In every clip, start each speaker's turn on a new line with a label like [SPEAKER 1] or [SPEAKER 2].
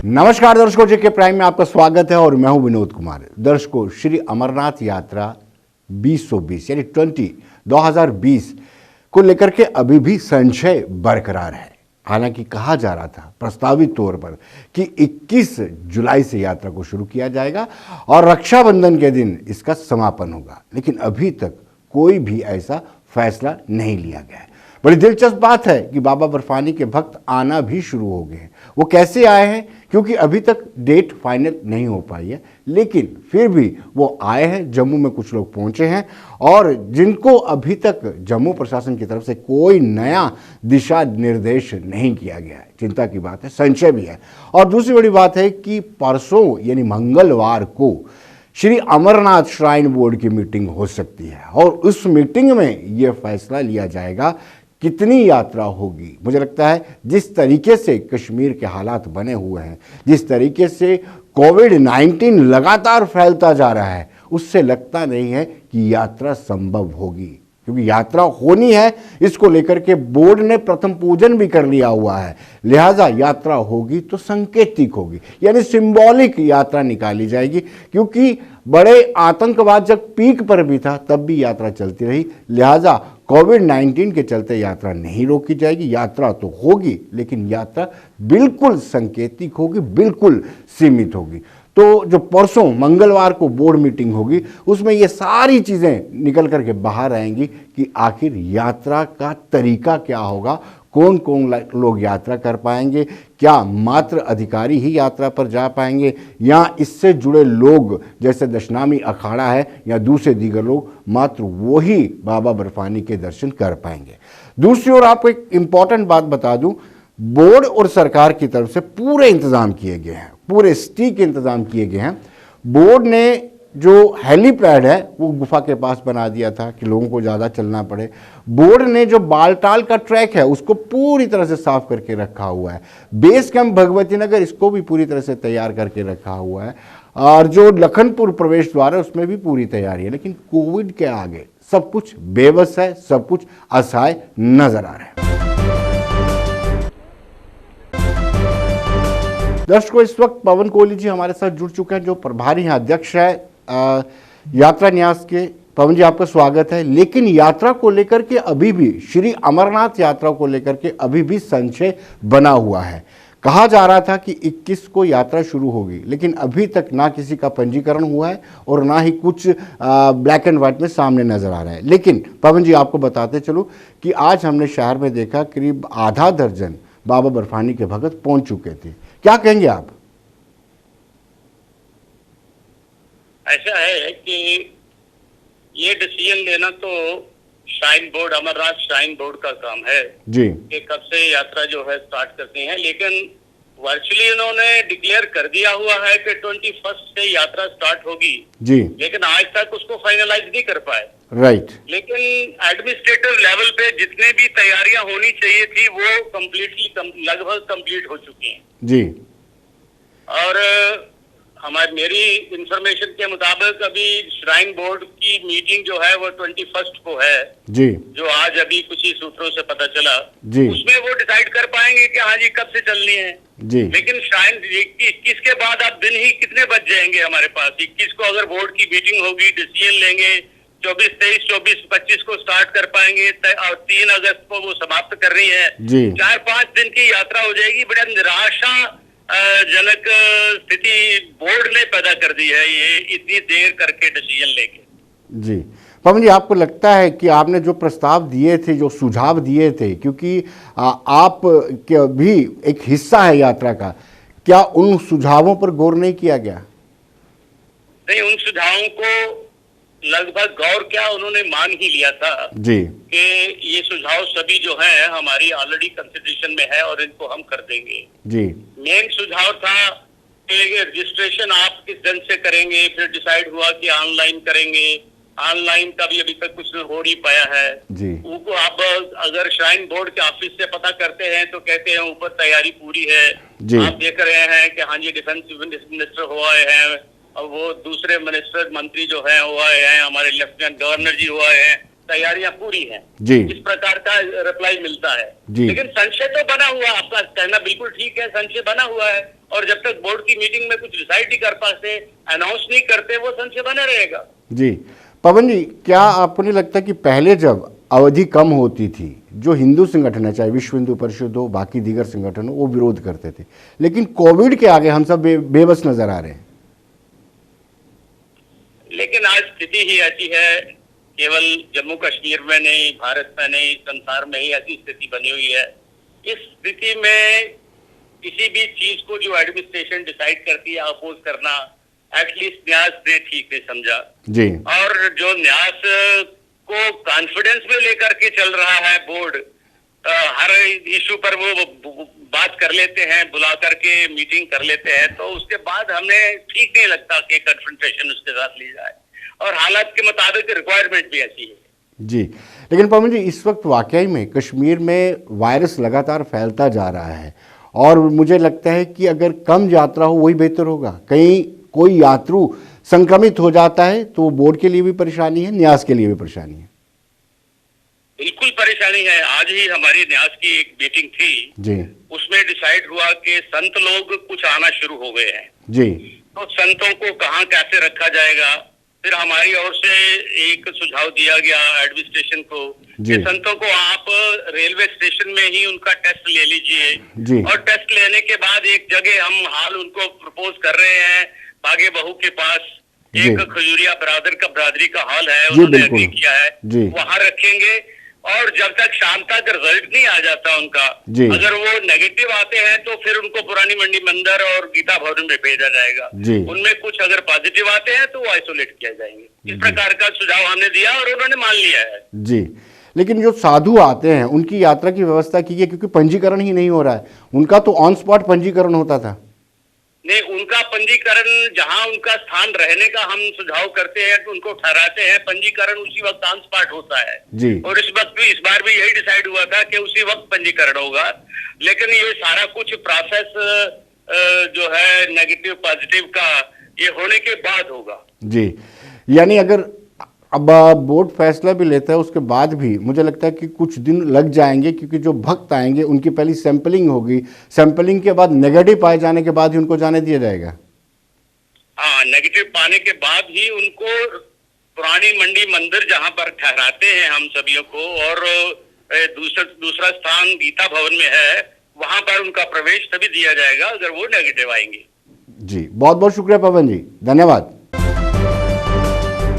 [SPEAKER 1] नमस्कार दर्शकों, जेके प्राइम में आपका स्वागत है और मैं हूं विनोद कुमार। दर्शकों, श्री अमरनाथ यात्रा 2020 यानी 2020 को लेकर के अभी भी संशय बरकरार है। हालांकि कहा जा रहा था प्रस्तावित तौर पर कि 21 जुलाई से यात्रा को शुरू किया जाएगा और रक्षाबंधन के दिन इसका समापन होगा, लेकिन अभी तक कोई भी ऐसा फैसला नहीं लिया गया है। बड़ी दिलचस्प बात है कि बाबा बर्फानी के भक्त आना भी शुरू हो गए हैं। वो कैसे आए हैं, क्योंकि अभी तक डेट फाइनल नहीं हो पाई है, लेकिन फिर भी वो आए हैं। जम्मू में कुछ लोग पहुंचे हैं और जिनको अभी तक जम्मू प्रशासन की तरफ से कोई नया दिशा निर्देश नहीं किया गया है। चिंता की बात है, संशय भी है। और दूसरी बड़ी बात है कि परसों यानी मंगलवार को श्री अमरनाथ श्राइन बोर्ड की मीटिंग हो सकती है और उस मीटिंग में यह फैसला लिया जाएगा कितनी यात्रा होगी। मुझे लगता है जिस तरीके से कश्मीर के हालात बने हुए हैं, जिस तरीके से कोविड-19 लगातार फैलता जा रहा है, उससे लगता नहीं है कि यात्रा संभव होगी। क्योंकि यात्रा होनी है, इसको लेकर के बोर्ड ने प्रथम पूजन भी कर लिया हुआ है। लिहाजा यात्रा होगी तो सांकेतिक होगी, यानी सिंबॉलिक यात्रा निकाली जाएगी। क्योंकि बड़े आतंकवाद जब पीक पर भी था तब भी यात्रा चलती रही। लिहाजा कोविड-19 के चलते यात्रा नहीं रोकी जाएगी। यात्रा तो होगी, लेकिन यात्रा बिल्कुल सांकेतिक होगी, बिल्कुल सीमित होगी। तो जो परसों मंगलवार को बोर्ड मीटिंग होगी, उसमें ये सारी चीज़ें निकल करके बाहर आएंगी कि आखिर यात्रा का तरीका क्या होगा, कौन कौन लोग यात्रा कर पाएंगे, क्या मात्र अधिकारी ही यात्रा पर जा पाएंगे या इससे जुड़े लोग जैसे दशनामी अखाड़ा है या दूसरे दीगर लोग, मात्र वो ही बाबा बर्फानी के दर्शन कर पाएंगे। दूसरी ओर आपको एक इम्पॉर्टेंट बात बता दूं, बोर्ड और सरकार की तरफ से पूरे इंतजाम किए गए हैं, पूरे स्टीक इंतजाम किए गए हैं। बोर्ड ने जो हेलीपैड है वो गुफा के पास बना दिया था कि लोगों को ज़्यादा चलना पड़े। बोर्ड ने जो बालटाल का ट्रैक है उसको पूरी तरह से साफ करके रखा हुआ है। बेस कैंप भगवती नगर, इसको भी पूरी तरह से तैयार करके रखा हुआ है। और जो लखनपुर प्रवेश द्वार है उसमें भी पूरी तैयारी है। लेकिन कोविड के आगे सब कुछ बेबस है, सब कुछ असहाय नजर आ रहा है। दर्शकों, इस वक्त पवन कोहली जी हमारे साथ जुड़ चुके हैं, जो प्रभारी हैं, अध्यक्ष है यात्रा न्यास के। पवन जी, आपका स्वागत है। लेकिन यात्रा को लेकर के अभी भी, श्री अमरनाथ यात्रा को लेकर के अभी भी संशय बना हुआ है। कहा जा रहा था कि 21 को यात्रा शुरू होगी, लेकिन अभी तक ना किसी का पंजीकरण हुआ है और ना ही कुछ ब्लैक एंड व्हाइट में सामने नजर आ रहा है। लेकिन पवन जी, आपको बताते चलो कि आज हमने शहर में देखा करीब आधा दर्जन बाबा बर्फानी के भगत पहुंच चुके थे। क्या कहेंगे आप?
[SPEAKER 2] ऐसा है कि ये डिसीजन लेना तो shrine board, Amarnath shrine board का काम है
[SPEAKER 1] जी
[SPEAKER 2] कि कब से यात्रा जो है स्टार्ट करते हैं। लेकिन वर्चुअली उन्होंने डिक्लेयर कर दिया हुआ है कि 21 से यात्रा स्टार्ट होगी
[SPEAKER 1] जी,
[SPEAKER 2] लेकिन आज तक उसको फाइनलाइज नहीं कर पाए।
[SPEAKER 1] राइट।
[SPEAKER 2] लेकिन एडमिनिस्ट्रेटिव लेवल पे जितने भी तैयारियां होनी चाहिए थी वो लगभग कंप्लीट हो चुकी हैं
[SPEAKER 1] जी।
[SPEAKER 2] और मेरी इंफॉर्मेशन के मुताबिक अभी श्राइन बोर्ड की मीटिंग जो है वो 21 को है
[SPEAKER 1] जी,
[SPEAKER 2] जो आज अभी कुछ ही सूत्रों से पता चला
[SPEAKER 1] जी।
[SPEAKER 2] उसमें वो डिसाइड कर पाएंगे कि हाँ जी कब से चलनी है
[SPEAKER 1] जी।
[SPEAKER 2] लेकिन श्राइन 21 के बाद अब दिन ही कितने बच जाएंगे हमारे पास। 21 को अगर बोर्ड की मीटिंग होगी, डिसीजन लेंगे, 24, 23, 24, 25 को स्टार्ट कर पाएंगे और 3 अगस्त को वो समाप्त कर रही है। 4-5 दिन की यात्रा हो जाएगी। बड़ा निराशा जनक स्थिति बोर्ड ने पैदा कर दी है ये इतनी देर करके डिसीजन लेके। जी
[SPEAKER 1] पवन जी, आपको लगता है कि आपने जो प्रस्ताव दिए थे, जो सुझाव दिए थे, क्योंकि आप के भी एक हिस्सा है यात्रा का, क्या उन सुझावों पर गौर नहीं किया गया?
[SPEAKER 2] नहीं, उन सुझावों को लगभग गौर क्या उन्होंने मान ही लिया था
[SPEAKER 1] जी
[SPEAKER 2] कि ये सुझाव सभी जो है हमारी ऑलरेडी कंसिडरेशन में है और इनको हम कर देंगे।
[SPEAKER 1] जी
[SPEAKER 2] मेन सुझाव था कि रजिस्ट्रेशन आप किस ढंग से करेंगे, फिर डिसाइड हुआ कि ऑनलाइन करेंगे। ऑनलाइन का भी अभी तक कुछ हो नहीं पाया है
[SPEAKER 1] जी।
[SPEAKER 2] उनको आप अगर श्राइन बोर्ड के ऑफिस से पता करते हैं तो कहते हैं ऊपर तैयारी पूरी है
[SPEAKER 1] जी।
[SPEAKER 2] आप देख रहे हैं कि हाँ जी डिफेंस मिनिस्टर हुआ है और वो दूसरे मिनिस्टर मंत्री जो है वो आए हैं, हमारे लेफ्टिनेंट गवर्नर जी हुआ है, तैयारियां पूरी हैं
[SPEAKER 1] जी।
[SPEAKER 2] इस प्रकार का रिप्लाई मिलता है।
[SPEAKER 1] जी।
[SPEAKER 2] लेकिन संशय तो बना हुआ, आपका कहना बिल्कुल ठीक है, संशय बना हुआ है और जब तक बोर्ड की मीटिंग में कुछ डिसाइड नहीं कर पाते, अनाउंस नहीं करते, वो संशय बना रहेगा।
[SPEAKER 1] जी पवन जी, क्या आपको नहीं लगता कि पहले जब अवधि कम होती थी, जो हिंदू संगठन है, चाहे विश्व हिंदू परिषद हो, बाकी दीगर संगठन हो, वो विरोध करते थे, लेकिन कोविड के आगे हम सब बेबस नजर आ रहे हैं।
[SPEAKER 2] लेकिन आज स्थिति ही ऐसी है, केवल जम्मू कश्मीर में नहीं, भारत में नहीं, संसार में ही ऐसी स्थिति बनी हुई है। इस स्थिति में किसी भी चीज को जो एडमिनिस्ट्रेशन डिसाइड करती है अपोज करना, एटलीस्ट न्यास ने ठीक नहीं समझा
[SPEAKER 1] जी।
[SPEAKER 2] और जो न्यास को कॉन्फिडेंस में लेकर के चल रहा है बोर्ड, हर इशू पर वो बात कर लेते हैं, बुला करके मीटिंग कर लेते हैं, तो उसके बाद हमें ठीक नहीं लगता कि कन्फ्रंटेशन उसके साथ ली जाए, और हालात के मुताबिक रिक्वायरमेंट भी ऐसी है।
[SPEAKER 1] जी, लेकिन पवन जी, इस वक्त वाकई में कश्मीर में वायरस लगातार फैलता जा रहा है और मुझे लगता है कि अगर कम यात्रा हो वही बेहतर होगा। कहीं कोई यात्रु संक्रमित हो जाता है तो बोर्ड के लिए भी परेशानी है, न्यास के लिए भी परेशानी है।
[SPEAKER 2] बिल्कुल परेशानी है। आज ही हमारी न्यास की एक मीटिंग थी
[SPEAKER 1] जी,
[SPEAKER 2] उसमें डिसाइड हुआ कि संत लोग कुछ आना शुरू हो गए हैं,
[SPEAKER 1] जी,
[SPEAKER 2] तो संतों को कहाँ कैसे रखा जाएगा। फिर हमारी ओर से एक सुझाव दिया गया एडमिनिस्ट्रेशन को कि संतों को आप रेलवे स्टेशन में ही उनका टेस्ट ले लीजिए, और टेस्ट लेने के बाद एक जगह हम हाल उनको प्रपोज कर रहे हैं बागे बहू के पास, एक खजूरिया बरादरी का हॉल है, उन्होंने एग्री किया है, वहां रखेंगे। और जब तक शाम तक रिजल्ट नहीं आ जाता उनका, अगर वो नेगेटिव आते हैं तो फिर उनको पुरानी मंडी मंदिर और गीता भवन में भेजा जाएगा। उनमें कुछ अगर पॉजिटिव आते हैं तो वो आइसोलेट किया जाएंगे। इस प्रकार का सुझाव हमने दिया और उन्होंने मान लिया है। जी,
[SPEAKER 1] लेकिन जो साधु आते हैं उनकी यात्रा की व्यवस्था की है, क्योंकि पंजीकरण ही नहीं हो रहा है। उनका तो ऑन स्पॉट पंजीकरण होता था।
[SPEAKER 2] नहीं, उनका पंजीकरण जहां उनका स्थान रहने का हम सुझाव करते हैं तो उनको ठहराते हैं, पंजीकरण उसी वक्त ऑन स्पॉट होता है
[SPEAKER 1] जी।
[SPEAKER 2] और इस बार भी यही डिसाइड हुआ था कि उसी वक्त पंजीकरण होगा। लेकिन ये सारा कुछ प्रोसेस जो है नेगेटिव पॉजिटिव का, ये होने के बाद होगा।
[SPEAKER 1] जी, यानी अगर अब बोर्ड फैसला भी लेता है उसके बाद भी मुझे लगता है कि कुछ दिन लग जाएंगे, क्योंकि जो भक्त आएंगे उनकी पहली सैंपलिंग होगी, सैंपलिंग के बाद नेगेटिव पाए जाने के बाद ही उनको जाने दिया जाएगा।
[SPEAKER 2] हाँ, नेगेटिव पाने के बाद ही उनको पुरानी मंडी मंदिर जहां पर ठहराते हैं हम सभी को, और दूसरा स्थान गीता भवन में है, वहां पर उनका प्रवेश तभी दिया जाएगा अगर वो नेगेटिव आएंगे।
[SPEAKER 1] जी, बहुत बहुत शुक्रिया पवन जी, धन्यवाद।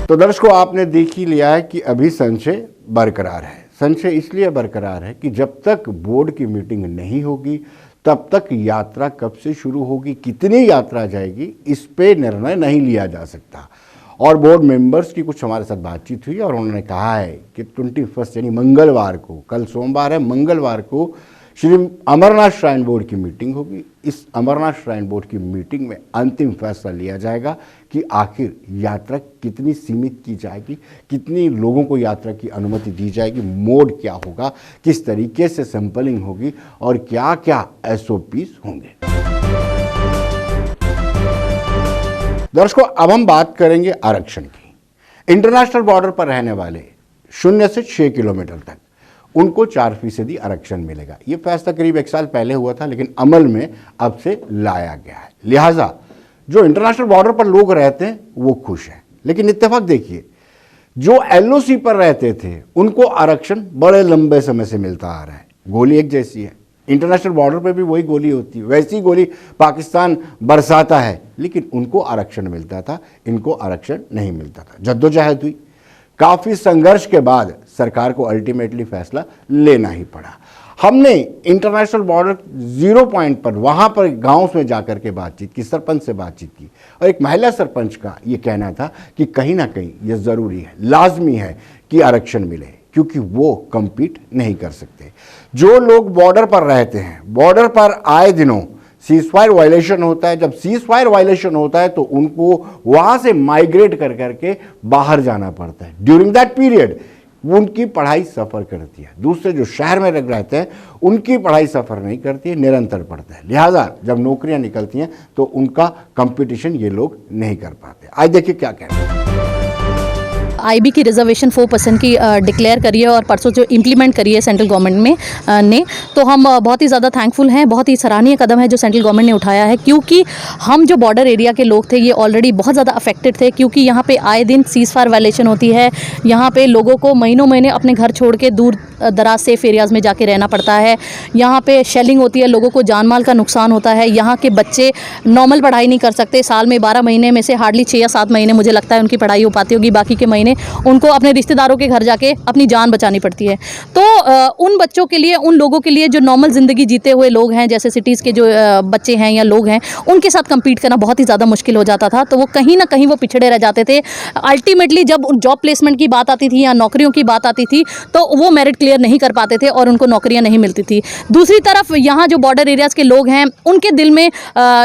[SPEAKER 1] तो दर्शकों, आपने देख ही लिया है कि अभी संशय बरकरार है। संशय इसलिए बरकरार है कि जब तक बोर्ड की मीटिंग नहीं होगी तब तक यात्रा कब से शुरू होगी, कितनी यात्रा जाएगी, इस पे निर्णय नहीं लिया जा सकता। और बोर्ड मेंबर्स की कुछ हमारे साथ बातचीत हुई और उन्होंने कहा है कि 21 यानी मंगलवार को, कल सोमवार है, मंगलवार को श्री अमरनाथ श्राइन बोर्ड की मीटिंग होगी। इस अमरनाथ श्राइन बोर्ड की मीटिंग में अंतिम फैसला लिया जाएगा कि आखिर यात्रा कितनी सीमित की जाएगी, कितनी लोगों को यात्रा की अनुमति दी जाएगी, मोड क्या होगा, किस तरीके से सैंपलिंग होगी और क्या क्या SOPs होंगे। दर्शकों, अब हम बात करेंगे आरक्षण की। इंटरनेशनल बॉर्डर पर रहने वाले 0 से 6 किलोमीटर तक उनको 4% आरक्षण मिलेगा। ये फैसला करीब 1 साल पहले हुआ था, लेकिन अमल में अब से लाया गया है। लिहाजा जो इंटरनेशनल बॉर्डर पर लोग रहते हैं वो खुश हैं। लेकिन इत्तेफाक देखिए, जो LOC पर रहते थे उनको आरक्षण बड़े लंबे समय से मिलता आ रहा है। गोली एक जैसी है, इंटरनेशनल बॉर्डर पर भी वही गोली होती है, वैसी गोली पाकिस्तान बरसाता है, लेकिन उनको आरक्षण मिलता था, इनको आरक्षण नहीं मिलता था। जद्दोजहद हुई, काफ़ी संघर्ष के बाद सरकार को अल्टीमेटली फैसला लेना ही पड़ा। हमने इंटरनेशनल बॉर्डर 0 पॉइंट पर, वहाँ पर गाँव में जाकर के बातचीत की, सरपंच से बातचीत की, और एक महिला सरपंच का ये कहना था कि कहीं ना कहीं ये ज़रूरी है, लाजमी है कि आरक्षण मिले, क्योंकि वो कम्पीट नहीं कर सकते। जो लोग बॉर्डर पर रहते हैं, बॉर्डर पर आए दिनों सीजफायर वायलेशन होता है। जब सीजफायर वायलेशन होता है तो उनको वहाँ से माइग्रेट कर करके बाहर जाना पड़ता है। ड्यूरिंग दैट पीरियड उनकी पढ़ाई सफ़र करती है। दूसरे जो शहर में रहते हैं उनकी पढ़ाई सफ़र नहीं करती है, निरंतर पढ़ता है। लिहाजा जब नौकरियां निकलती हैं तो उनका कंपटीशन ये लोग नहीं कर पाते। आज देखिए क्या कहना है।
[SPEAKER 3] आईबी की रिजर्वेशन 4% की डिक्लेयर करी है और परसों जो इम्प्लीमेंट करी है सेंट्रल गवर्नमेंट में ने, तो हम बहुत ही ज़्यादा थैंकफुल हैं। बहुत ही सराहनीय कदम है जो सेंट्रल गवर्नमेंट ने उठाया है, क्योंकि हम जो बॉर्डर एरिया के लोग थे ये ऑलरेडी बहुत ज़्यादा अफेक्टेड थे, क्योंकि यहाँ पे आए दिन सीज़ फायर वायलेशन होती है। यहाँ पे लोगों को महीनों महीने अपने घर छोड़ के दूर दराज सेफ एरियाज़ में जाके रहना पड़ता है। यहाँ पे शेलिंग होती है, लोगों को जान माल का नुकसान होता है। यहाँ के बच्चे नॉर्मल पढ़ाई नहीं कर सकते। साल में 12 महीने में से हार्डली 6 या 7 महीने मुझे लगता है उनकी पढ़ाई हो पाती होगी, बाकी के महीने उनको अपने रिश्तेदारों के घर जाके अपनी जान बचानी पड़ती है। तो उन बच्चों के लिए, उन लोगों के लिए जो नॉर्मल ज़िंदगी जीते हुए लोग हैं, जैसे सिटीज़ के जो बच्चे हैं या लोग हैं, उनके साथ कम्पीट करना बहुत ही ज़्यादा मुश्किल हो जाता था। तो वो कहीं ना कहीं वो पिछड़े रह जाते थे। अल्टीमेटली जब जॉब प्लेसमेंट की बात आती थी या नौकरियों की बात आती थी तो वो मेरिट क्लियर नहीं कर पाते थे और उनको नौकरियां नहीं मिलती थी। दूसरी तरफ यहाँ जो बॉर्डर एरियाज़ के लोग हैं उनके दिल में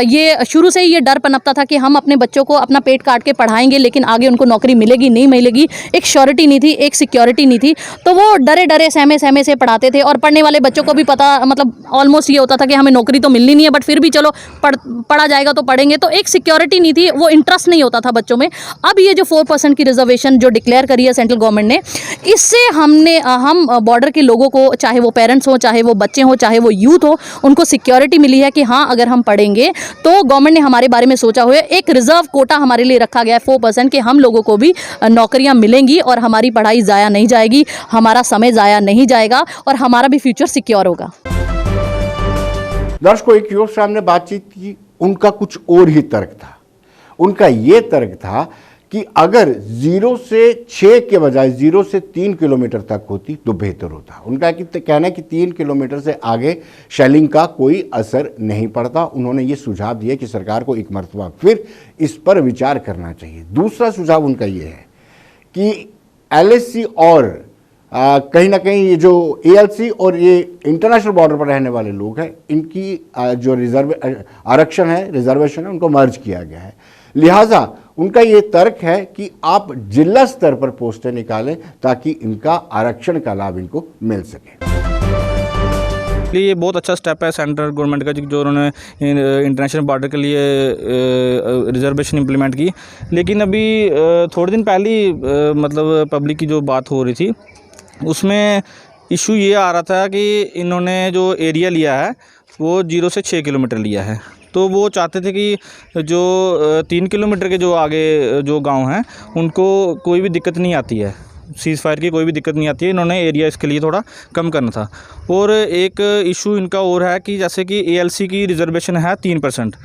[SPEAKER 3] ये शुरू से ही ये डर पनपता था कि हम अपने बच्चों को अपना पेट काट के पढ़ाएंगे, लेकिन आगे उनको नौकरी मिलेगी नहीं मिलेगी, एक श्योरिटी नहीं थी, एक सिक्योरिटी नहीं थी। तो वो डरे डरे सहमे सहमे से पढ़ाते थे और पढ़ने वाले बच्चों को भी पता, मतलब ऑलमोस्ट ये होता था कि हमें नौकरी तो मिलनी नहीं है, बट फिर भी चलो पढ़ा जाएगा तो पढ़ेंगे। तो एक सिक्योरिटी नहीं थी, वो इंटरेस्ट नहीं होता था बच्चों में। अब ये जो 4% की रिजर्वेशन जो डिक्लेयर करी है सेंट्रल गवर्नमेंट ने, इससे हम बॉर्डर के लोगों को, चाहे वो पेरेंट्स हो, चाहे वो बच्चे हो, चाहे वो यूथ हो, उनको सिक्योरिटी मिली है कि हाँ अगर हम पढ़ेंगे तो गवर्नमेंट ने हमारे बारे में सोचा हुआ है। एक रिजर्व कोटा हमारे लिए रखा गया है 4% कि हम लोगों को भी नौकरियां मिलेंगी और हमारी पढ़ाई ज़ाया नहीं जाएगी, हमारा समय ज़ाया नहीं जाएगा और हमारा भी फ्यूचर सिक्योर होगा।
[SPEAKER 1] दर्शकों, एक युवक से हमने बातचीत की, उनका कुछ और ही तर्क था। उनका ये तर्क था कि अगर 0 से 6 के बजाय 0 से 3 किलोमीटर तक होती तो बेहतर होता। उनका कहना है कि 3 किलोमीटर से आगे शेलिंग का कोई असर नहीं पड़ता। उन्होंने ये सुझाव दिया कि सरकार को एक मरतबा फिर इस पर विचार करना चाहिए। दूसरा सुझाव उनका ये है कि LAC और कहीं ना कहीं ये जो ALC और ये इंटरनेशनल बॉर्डर पर रहने वाले लोग हैं, इनकी जो आरक्षण है, रिजर्वेशन है, उनको मर्ज किया गया है। लिहाजा उनका ये तर्क है कि आप जिला स्तर पर पोस्टें निकालें ताकि इनका आरक्षण का लाभ इनको मिल सके।
[SPEAKER 4] ये बहुत अच्छा स्टेप है सेंट्रल गवर्नमेंट का, जो उन्होंने इंटरनेशनल बॉर्डर के लिए रिजर्वेशन इंप्लीमेंट की। लेकिन अभी थोड़े दिन पहले मतलब पब्लिक की जो बात हो रही थी उसमें इशू ये आ रहा था कि इन्होंने जो एरिया लिया है वो 0 से 6 किलोमीटर लिया है। तो वो चाहते थे कि जो 3 किलोमीटर के जो आगे जो गांव हैं उनको कोई भी दिक्कत नहीं आती है, सीज़ फायर की कोई भी दिक्कत नहीं आती है। इन्होंने एरिया इसके लिए थोड़ा कम करना था। और एक इशू इनका और है कि जैसे कि ALC की रिजर्वेशन है 3%,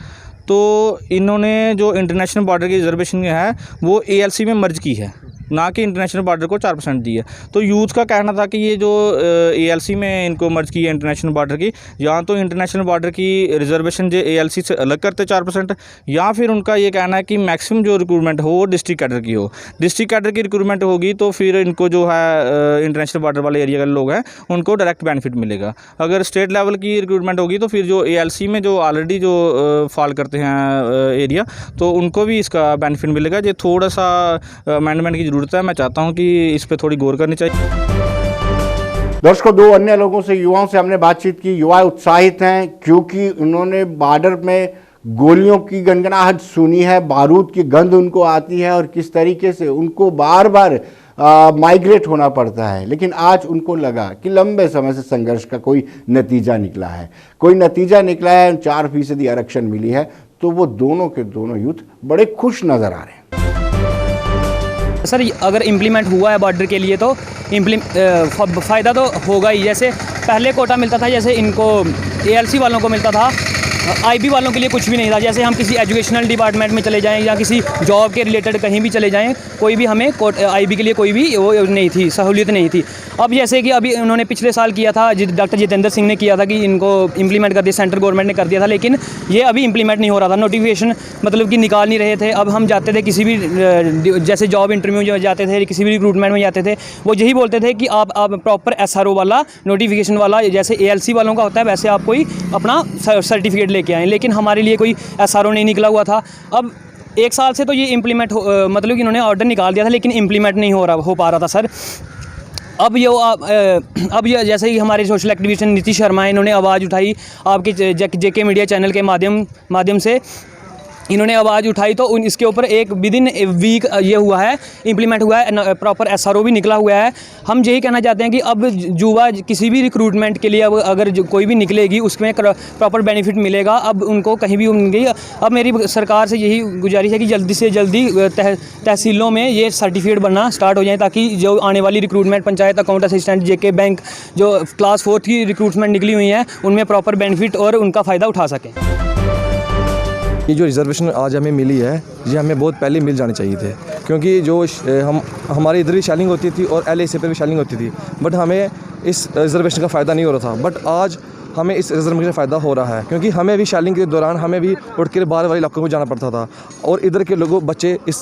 [SPEAKER 4] तो इन्होंने जो इंटरनेशनल बॉर्डर की रिजर्वेशन है वो ALC में मर्ज की है, ना कि इंटरनेशनल बॉर्डर को 4% दी है। तो यूथ का कहना था कि ये जो ALC में इनको मर्ज की है इंटरनेशनल बॉर्डर की, या तो इंटरनेशनल बॉर्डर की रिजर्वेशन जो ALC से अलग करते 4%, या फिर उनका ये कहना है कि मैक्सिमम जो रिक्रूटमेंट हो वो डिस्ट्रिक्ट कैडर की हो। डिस्ट्रिक्ट कैडर की रिक्रूटमेंट होगी तो फिर इनको जो है इंटरनेशनल बॉर्डर वाले एरिया के लोग हैं उनको डायरेक्ट बेनिफिट मिलेगा। अगर स्टेट लेवल की रिक्रूटमेंट होगी तो फिर जो ALC में जो ऑलरेडी जो फॉल करते हैं एरिया, तो उनको भी इसका बेनिफिट मिलेगा। ये थोड़ा सा अमेंडमेंट की जरूरत है। मैं चाहता हूं कि इस पे थोड़ी गौर करनी चाहिए।
[SPEAKER 1] दर्शकों, 2 अन्य लोगों से, युवाओं से हमने बातचीत की। युवा उत्साहित हैं क्योंकि उन्होंने बॉर्डर में गोलियों की गनगनाहट सुनी है, बारूद की गंध उनको आती है और किस तरीके से उनको बार बार माइग्रेट होना पड़ता है। लेकिन आज उनको लगा कि लंबे समय से संघर्ष का कोई नतीजा निकला है, कोई नतीजा निकला है, 4% आरक्षण मिली है। तो वो दोनों के दोनों यूथ बड़े खुश नजर आ रहे हैं।
[SPEAKER 5] सर अगर इम्प्लीमेंट हुआ है बॉर्डर के लिए तो फ़ायदा तो होगा ही। जैसे पहले कोटा मिलता था, जैसे इनको ALC वालों को मिलता था, IB वालों के लिए कुछ भी नहीं था। जैसे हम किसी एजुकेशनल डिपार्टमेंट में चले जाएं या किसी जॉब के रिलेटेड कहीं भी चले जाएं, कोई भी हमें IB के लिए कोई भी वो नहीं थी, सहूलियत नहीं थी। अब जैसे कि अभी उन्होंने पिछले साल किया था, डॉक्टर जितेंद्र सिंह ने किया था कि इनको इम्प्लीमेंट कर दिया, सेंट्रल गवर्नमेंट ने कर दिया था, लेकिन ये अभी इम्प्लीमेंट नहीं हो रहा था। नोटिफिकेशन मतलब कि निकाल नहीं रहे थे। अब हम जाते थे किसी भी जैसे जॉब इंटरव्यू में जाते थे, किसी भी रिक्रूटमेंट में जाते थे, वो यही बोलते थे कि आप प्रॉपर SRO वाला नोटिफिकेशन वाला, जैसे ALC वालों का होता है वैसे आप कोई अपना सर्टिफिकेट लेके आएँ। लेकिन हमारे लिए कोई SRO नहीं निकला हुआ था। अब 1 साल से तो ये इम्प्लीमेंट मतलब कि इन्होंने ऑर्डर निकाल दिया था, लेकिन इम्प्लीमेंट नहीं हो पा रहा था सर। अब ये जैसे कि हमारे सोशल एक्टिविस्ट नीतीश शर्मा, इन्होंने आवाज़ उठाई आपके JK मीडिया चैनल के माध्यम से इन्होंने आवाज़ उठाई तो इसके ऊपर एक विद इन वीक ये हुआ है, इम्प्लीमेंट हुआ है, प्रॉपर SRO भी निकला हुआ है। हम यही कहना चाहते हैं कि अब युवा किसी भी रिक्रूटमेंट के लिए अब अगर कोई भी निकलेगी उसमें प्रॉपर बेनिफिट मिलेगा। अब उनको कहीं भी उनकी अब मेरी सरकार से यही गुजारिश है कि जल्दी से जल्दी तहसीलों में ये सर्टिफिकेट बनना स्टार्ट हो जाए, ताकि जो आने वाली recruitment panchayat account assistant, JK bank, जो क्लास 4 की रिक्रूटमेंट निकली हुई हैं, उनमें प्रॉपर बेनिफिट और उनका फ़ायदा उठा सकें।
[SPEAKER 6] ये जो रिज़र्वेशन आज हमें मिली है, ये हमें बहुत पहले मिल जानी चाहिए थे, क्योंकि जो हमारे इधर भी शैलिंग होती थी और LIC पर भी शैलिंग होती थी, बट हमें इस रिज़र्वेशन का फ़ायदा नहीं हो रहा था। बट आज हमें इस रिज़र्वेशन का फ़ायदा हो रहा है, क्योंकि हमें भी शैलिंग के दौरान हमें भी उठ कर बाहर वाले इलाकों को जाना पड़ता था, और इधर के लोगों बच्चे इस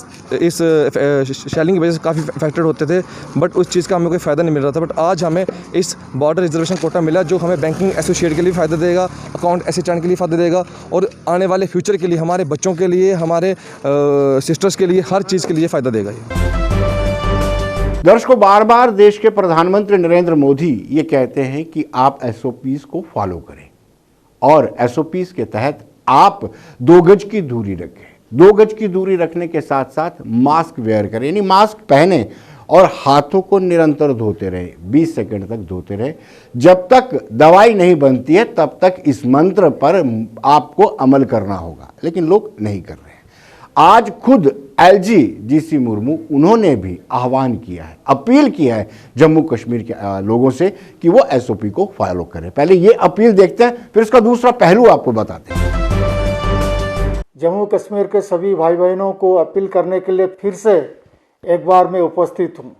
[SPEAKER 6] शैलिंग की वजह से काफ़ी अफेक्टेड होते थे, बट उस चीज़ का हमें कोई फ़ायदा नहीं मिल रहा था। बट आज हमें इस बॉर्डर रिजर्वेशन कोटा मिला, जो हमें बैंकिंग एसोसिएट के लिए फ़ायदा देगा, अकाउंट असिस्टेंट के लिए फ़ायदा देगा, और आने वाले फ्यूचर के लिए, हमारे बच्चों के लिए, हमारे सिस्टर्स के लिए, हर चीज़ के लिए फ़ायदा देगा ये।
[SPEAKER 1] दर्शकों, बार बार देश के प्रधानमंत्री नरेंद्र मोदी ये कहते हैं कि आप SOPs को फॉलो करें, और SOPs के तहत आप 2 गज की दूरी रखें। 2 गज की दूरी रखने के साथ साथ मास्क वेयर करें, यानी मास्क पहने और हाथों को निरंतर धोते रहे, 20 सेकंड तक धोते रहे। जब तक दवाई नहीं बनती है तब तक इस मंत्र पर आपको अमल करना होगा, लेकिन लोग नहीं कर रहे हैं। आज खुद LG GC मुर्मू, उन्होंने भी आह्वान किया है, अपील किया है जम्मू कश्मीर के लोगों से कि वो SOP को फॉलो करें। पहले ये अपील देखते हैं, फिर इसका दूसरा पहलू आपको बताते हैं।
[SPEAKER 7] जम्मू कश्मीर के सभी भाई बहनों को अपील करने के लिए फिर से एक बार मैं उपस्थित हूँ।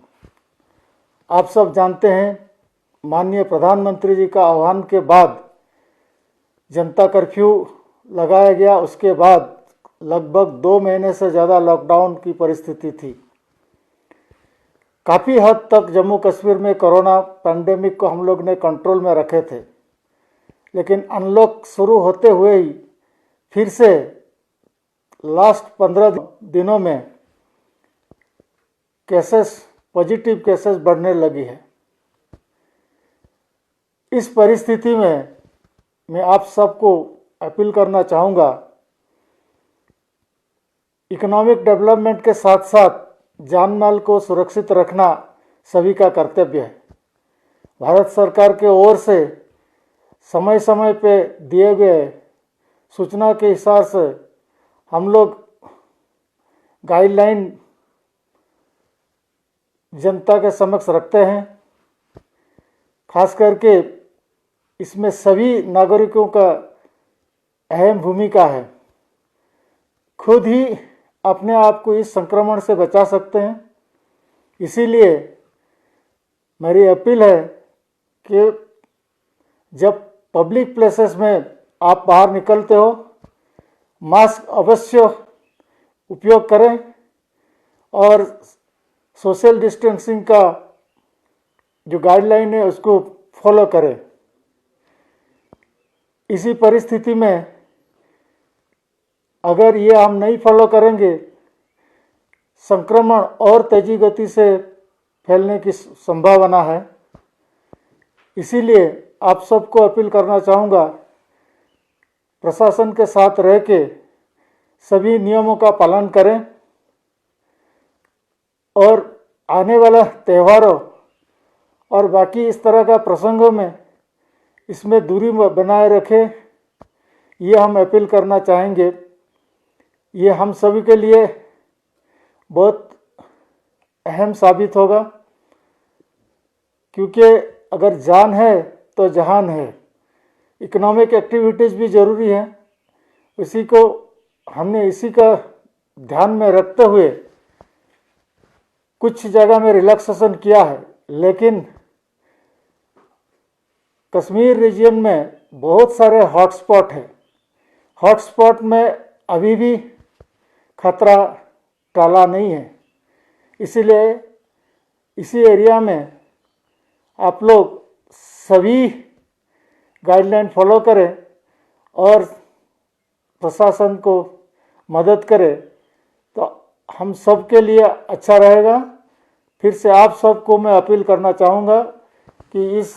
[SPEAKER 7] आप सब जानते हैं, माननीय प्रधानमंत्री जी का आह्वान के बाद जनता कर्फ्यू लगाया गया। उसके बाद लगभग 2 महीने से ज़्यादा लॉकडाउन की परिस्थिति थी। काफ़ी हद तक जम्मू कश्मीर में कोरोना पैंडेमिक को हम लोग ने कंट्रोल में रखे थे, लेकिन अनलॉक शुरू होते हुए ही फिर से लास्ट 15 दिनों में पॉजिटिव केसेस बढ़ने लगी है। इस परिस्थिति में मैं आप सबको अपील करना चाहूँगा, इकोनॉमिक डेवलपमेंट के साथ साथ जान माल को सुरक्षित रखना सभी का कर्तव्य है। भारत सरकार के ओर से समय समय पे दिए गए सूचना के हिसाब से हम लोग गाइडलाइन जनता के समक्ष रखते हैं। खास करके इसमें सभी नागरिकों का अहम भूमिका है। खुद ही अपने आप को इस संक्रमण से बचा सकते हैं। इसीलिए मेरी अपील है कि जब पब्लिक प्लेसेस में आप बाहर निकलते हो, मास्क अवश्य उपयोग करें और सोशल डिस्टेंसिंग का जो गाइडलाइन है उसको फॉलो करें। इसी परिस्थिति में अगर ये हम नहीं फॉलो करेंगे, संक्रमण और तेजी गति से फैलने की संभावना है। इसीलिए आप सबको अपील करना चाहूँगा, प्रशासन के साथ रह के सभी नियमों का पालन करें और आने वाला त्योहारों और बाकी इस तरह का प्रसंगों में इसमें दूरी बनाए रखें। ये हम अपील करना चाहेंगे। ये हम सभी के लिए बहुत अहम साबित होगा, क्योंकि अगर जान है तो जहान है। इकोनॉमिक एक्टिविटीज़ भी ज़रूरी है, इसी का ध्यान में रखते हुए कुछ जगह में रिलैक्सेशन किया है, लेकिन कश्मीर रीजन में बहुत सारे हॉटस्पॉट हैं। हॉटस्पॉट में अभी भी खतरा टाला नहीं है। इसीलिए इसी एरिया में आप लोग सभी गाइडलाइन फॉलो करें और प्रशासन को मदद करें, तो हम सब के लिए अच्छा रहेगा। फिर से आप सबको मैं अपील करना चाहूँगा कि इस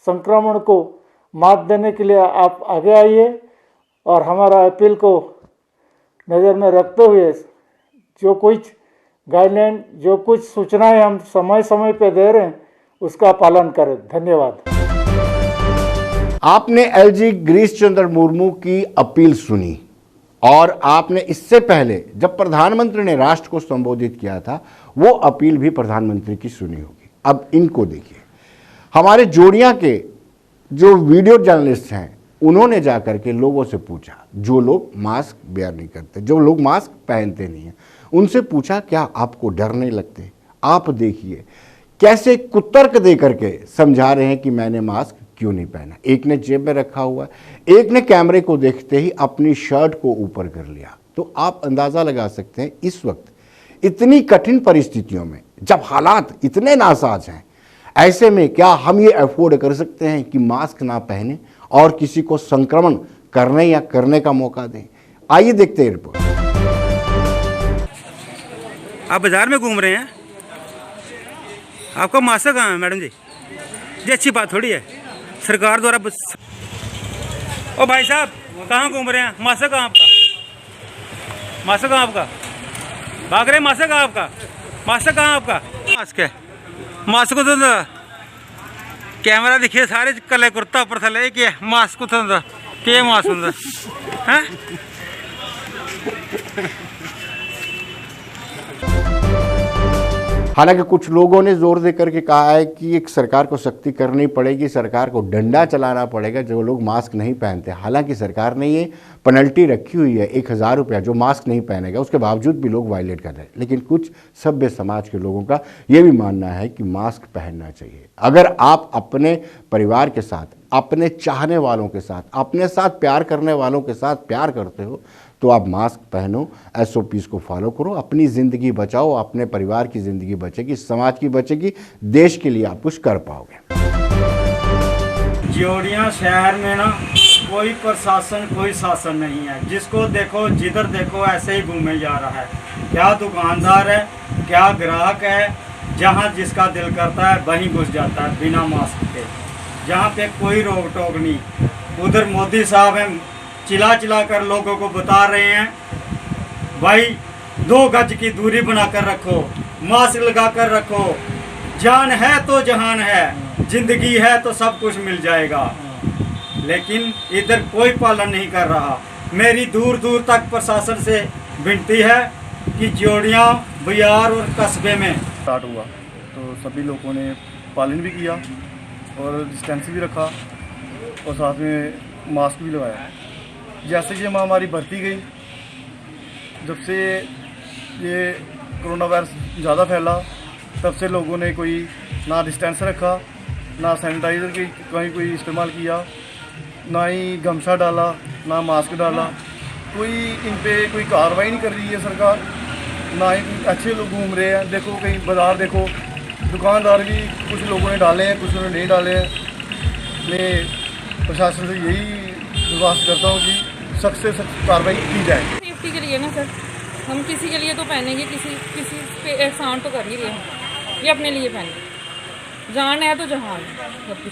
[SPEAKER 7] संक्रमण को मात देने के लिए आप आगे आइए और हमारा अपील को नज़र में रखते हुए जो कुछ गाइडलाइन, जो कुछ सूचनाएं हम समय समय पे दे रहे हैं उसका पालन करें। धन्यवाद।
[SPEAKER 1] आपने एलजी गिरीश चंद्र मुर्मू की अपील सुनी और आपने इससे पहले जब प्रधानमंत्री ने राष्ट्र को संबोधित किया था वो अपील भी प्रधानमंत्री की सुनी होगी। अब इनको देखिए, हमारे जोड़ियां के जो वीडियो जर्नलिस्ट हैं उन्होंने जाकर के लोगों से पूछा, जो लोग मास्क वेयर नहीं करते, जो लोग मास्क पहनते नहीं हैं, उनसे पूछा क्या आपको डर नहीं लगते? आप देखिए कैसे कुतर्क दे करके समझा रहे हैं कि मैंने मास्क क्यों नहीं पहना। एक ने जेब में रखा हुआ, एक ने कैमरे को देखते ही अपनी शर्ट को ऊपर कर लिया। तो आप अंदाज़ा लगा सकते हैं इस वक्त इतनी कठिन परिस्थितियों में जब हालात इतने नासाज हैं, ऐसे में क्या हम ये अफोर्ड कर सकते हैं कि मास्क ना पहने और किसी को संक्रमण करने या करने का मौका दें? आइए देखते हैं रिपोर्ट।
[SPEAKER 8] आप बाजार में घूम रहे हैं, आपका मास्क कहाँ है मैडम जी? ये अच्छी बात थोड़ी है सरकार द्वारा। ओ भाई साहब कहाँ घूम रहे हैं? मास्क कहाँ आपका? मास्क कहाँ आपका? भाग रहे, मास्क कहाँ आपका? मास्क कहाँ आपका? मास्क है, मास्क को तो कैमरा दिखे सारे कले कुर्ता ऊपर थले कि मास्क को तो के मास्क होंगे हैं?
[SPEAKER 1] हालांकि कुछ लोगों ने जोर दे करके कहा है कि एक सरकार को सख्ती करनी पड़ेगी, सरकार को डंडा चलाना पड़ेगा जो लोग मास्क नहीं पहनते। हालांकि सरकार ने ये पेनल्टी रखी हुई है 1000 रुपया, जो मास्क नहीं पहनेगा, उसके बावजूद भी लोग वायलेट कर रहे हैं। लेकिन कुछ सभ्य समाज के लोगों का ये भी मानना है कि मास्क पहनना चाहिए। अगर आप अपने परिवार के साथ, अपने चाहने वालों के साथ, अपने साथ प्यार करने वालों के साथ प्यार करते हो तो आप मास्क पहनो, SOPs को फॉलो करो, अपनी ज़िंदगी बचाओ, अपने परिवार की ज़िंदगी बचेगी, समाज की बचेगी, देश के लिए आप कुछ कर पाओगे।
[SPEAKER 9] जोड़ियां शहर में ना कोई प्रशासन, कोई शासन नहीं है। जिसको देखो, जिधर देखो ऐसे ही घूमे जा रहा है। क्या दुकानदार है, क्या ग्राहक है, जहां जिसका दिल करता है वहीं घुस जाता है बिना मास्क के। जहां पे कोई रोक टोक नहीं। उधर मोदी साहब हैं, चिल्ला चिल्ला कर लोगों को बता रहे हैं भाई 2 गज की दूरी बनाकर रखो, मास्क लगा कर रखो, जान है तो जहान है, जिंदगी है तो सब कुछ मिल जाएगा। लेकिन इधर कोई पालन नहीं कर रहा। मेरी दूर दूर तक प्रशासन से विनती है कि जोड़ियां, बाजार और कस्बे में
[SPEAKER 10] स्टार्ट हुआ तो सभी लोगों ने पालन भी किया और डिस्टेंस भी रखा और साथ में मास्क भी लगाया। जैसे ये महामारी बढ़ती गई, जब से ये कोरोना वायरस ज़्यादा फैला, तब से लोगों ने कोई ना डिस्टेंस रखा, ना सैनिटाइज़र की कोई इस्तेमाल किया, ना ही गमछा डाला, ना मास्क डाला। कोई इन पे कोई कार्रवाई नहीं कर रही है सरकार, ना ही अच्छे लोग घूम रहे हैं। देखो कहीं बाजार देखो, दुकानदार भी कुछ लोगों ने डाले हैं, कुछ लोगों ने नहीं डाले हैं। मैं प्रशासन से यही दरख्वास्त करता हूँ कि सख्त से सख्त कार्रवाई की जाए।
[SPEAKER 11] सेफ्टी के लिए ना सर, हम किसी के लिए तो पहनेंगे, किसी पे एहसान तो कर ही रहे हैं। ये अपने लिए पहने, जान है तो जहान।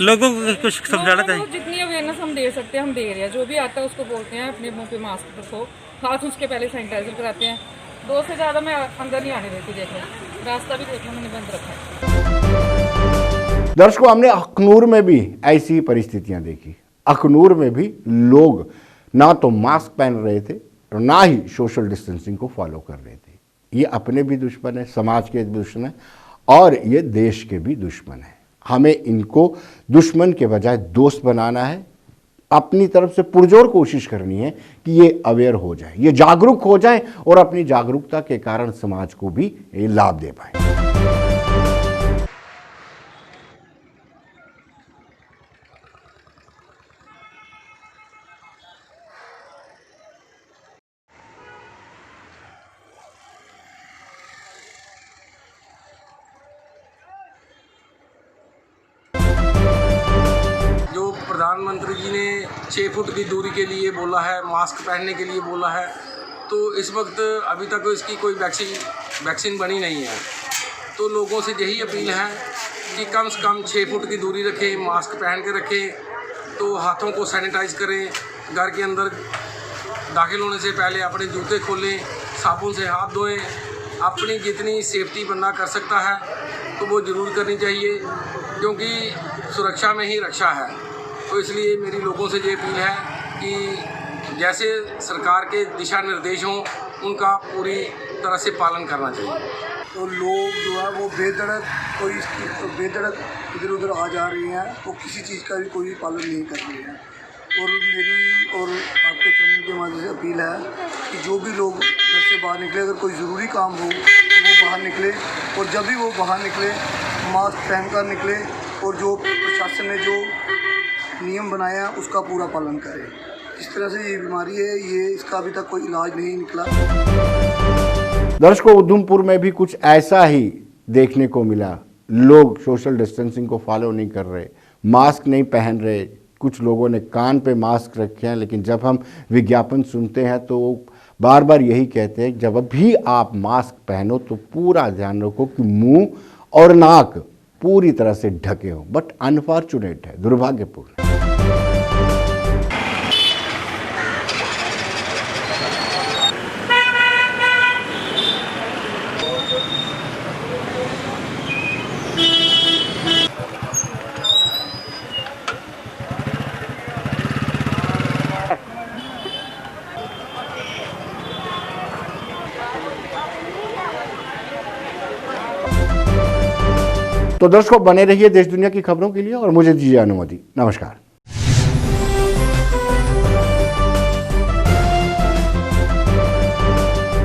[SPEAKER 8] लोगों को कुछ समझाना चाहिए।
[SPEAKER 11] जितनी अवेयरनेस हम दे सकते हैं हम दे रहे हैं। जो भी आता है उसको बोलते हैं अपने मुंह पे मास्क रखो, हाथ उसके पहले सैनिटाइजर कराते हैं। 2 से ज़्यादा मैं अंदर नहीं आने देती। देखो रास्ता भी देखो मैंने बंद रखा है।
[SPEAKER 1] दर्शकों, हमने अखनूर में भी ऐसी परिस्थितियां देखी। अखनूर में भी लोग ना तो मास्क पहन रहे थे और ना ही सोशल डिस्टेंसिंग को फॉलो कर रहे थे। ये अपने भी दुश्मन है, समाज के दुश्मन है और ये देश के भी दुश्मन है। हमें इनको दुश्मन के बजाय दोस्त बनाना है। अपनी तरफ से पुरजोर कोशिश करनी है कि ये अवेयर हो जाए, ये जागरूक हो जाए और अपनी जागरूकता के कारण समाज को भी ये लाभ दे पाए।
[SPEAKER 12] प्रधानमंत्री जी ने 6 फुट की दूरी के लिए बोला है, मास्क पहनने के लिए बोला है, तो इस वक्त अभी तक इसकी कोई वैक्सीन बनी नहीं है। तो लोगों से यही अपील है कि कम से कम 6 फुट की दूरी रखें, मास्क पहन के रखें, तो हाथों को सैनिटाइज करें, घर के अंदर दाखिल होने से पहले अपने जूते खोलें, साबुन से हाथ धोएं, अपनी जितनी सेफ्टी बंदा कर सकता है तो वो ज़रूर करनी चाहिए, क्योंकि सुरक्षा में ही रक्षा है। तो इसलिए मेरी लोगों से ये अपील है कि जैसे सरकार के दिशा निर्देश हों उनका पूरी तरह से पालन करना चाहिए।
[SPEAKER 10] तो लोग जो है वो बेधड़क इधर उधर आ जा रहे हैं, वो किसी चीज़ का भी कोई पालन नहीं कर रहे हैं। और मेरी और आपके चैनल के माध्यम से अपील है कि जो भी लोग घर से बाहर निकले, अगर कोई ज़रूरी काम हो तो वो बाहर निकले, और जब भी वो बाहर निकले मास्क पहन कर निकले, और जो प्रशासन ने जो नियम बनाया उसका पूरा पालन करें। इस तरह से ये बीमारी है, इसका अभी तक कोई इलाज नहीं निकला।
[SPEAKER 1] दर्शकों, उधमपुर में भी कुछ ऐसा ही देखने को मिला। लोग सोशल डिस्टेंसिंग को फॉलो नहीं कर रहे, मास्क नहीं पहन रहे, कुछ लोगों ने कान पे मास्क रखे हैं, लेकिन जब हम विज्ञापन सुनते हैं तो बार बार यही कहते हैं जब भी आप मास्क पहनो तो पूरा ध्यान रखो कि मुंह और नाक पूरी तरह से ढके हों। बट अनफॉर्चुनेट है, दुर्भाग्यपूर्ण। तो दर्शकों, बने रहिए देश दुनिया की खबरों के लिए और मुझे दीजिए अनुमति। नमस्कार।